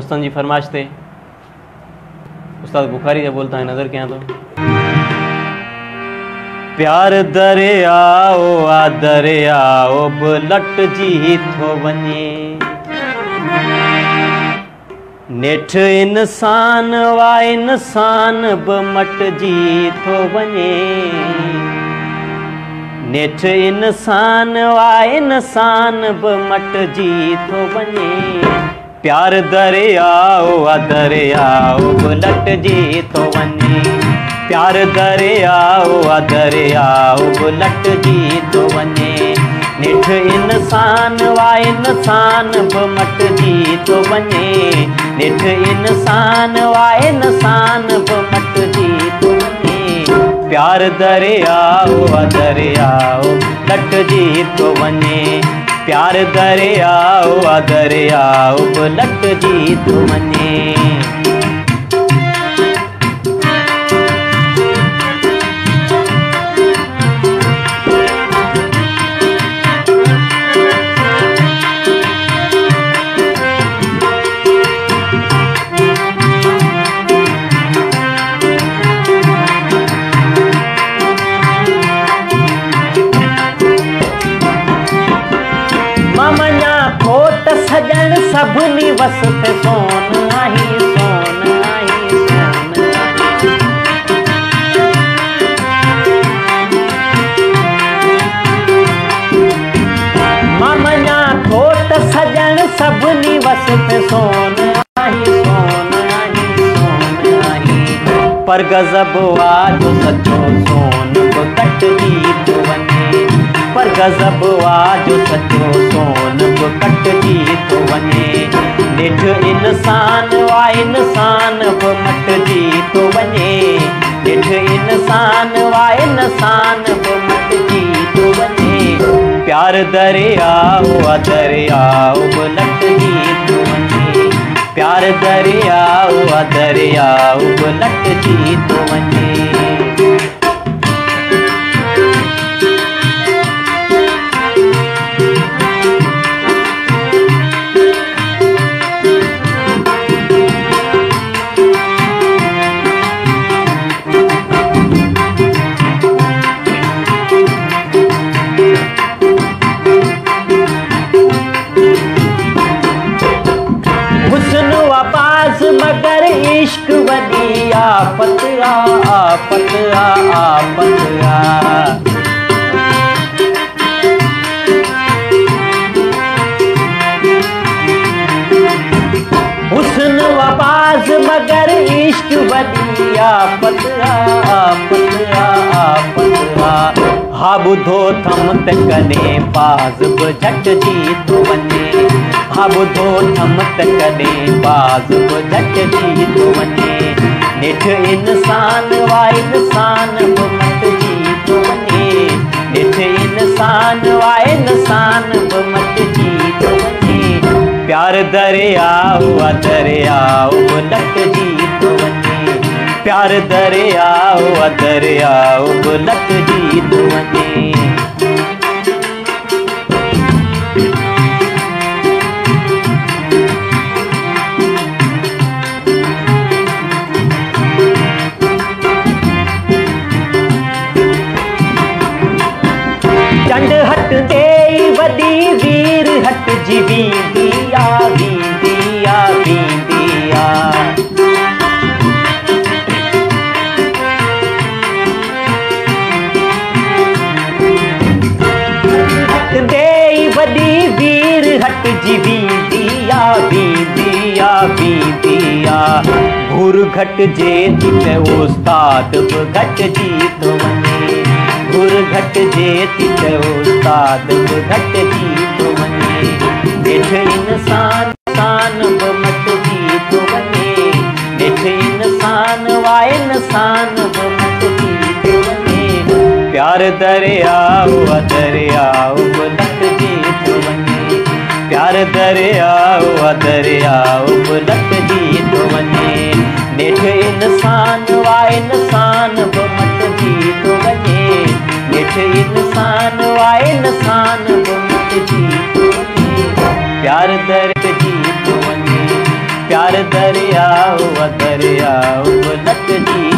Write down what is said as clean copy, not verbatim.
दोस्तन जी फरमाइश थे उस्ताद बुखारी जा बोलता है नजर क्या तो प्यार दरियाओ आ दरियाओ बुलट जी थो वने नेठ इंसान वा इंसान बमट जी थो वने नेठ इंसान वा इंसान बमट जी थो वने प्यार दरियाओ आ दरियाओ बुलट जी थो वने प्यार दरियाओ आ दरियाओ बुलट जी थो वने नेठ इंसान वा इंसान बमट जी थो वने नेठ इंसान वा इंसान बमट जी थो वने प्यार दरियाओ आ दरियाओ लट जी थो वने प्यार दरियाओ आ दरियाओ बुलट जी थो वने सजन सभनी वसत सोन आही सोन आही सोन मामना खोट सजन सभनी वसत सोन आही सोन आही सोन आही पर गजब जो सचो सोन कट जी थो वने पर गजब जो सचो सोन कट जी थो वने नेठ इंसान वा इंसान बमट जी थो वने नेठ इंसान वा इंसान बमट जी थो वने प्यार दरियाओ आ दरियाओ बुलट जी थो वने प्यार दरियाओ आ दरियाओ बुलट जी थो वने मगर इश्क वदी आफत आफत आफत हुस्न आवाज मगर इश्क वदी आफत आफत आफत हा बुधो थम त कने पाज़ बि झट जी थो वने हा बुधो थम त कने पाज़ बि झट जी थो वने नेठ इंसान वा इंसान बमट जी थो वने नेठ इंसान वा इंसान बमट जी थो वने प्यार दरियाओ आ दरियाओ बुलट जी थो वने प्यार दरियाओ आ दरियाओ बुलट जी थो वने चंड हट दे वदी वीर हट जी वींदिया वींदिया वींदिया हट दे वदी वीर हट जी वींदिया वींदिया वींदिया घुर घट जे त उस्ताद बि घट जी थो वने घुर घट जे त उस्ताद बि घट जी थो वने नेठ इंसान इंसान बमट जी थो वने नेठ इंसान वा इंसान बमट जी थो वने प्यार दरियाओ आ दरियाओ बुलट जी थो वने प्यार दरियाओ आ दरियाओ बुलट जी थो वने नेठ इंसान वा इंसान बमट जी थो वने नेठ इंसान वा इंसान बमट जी थो वने प्यार दर्द जी थो वने प्यार दरिया दरिया उलट जी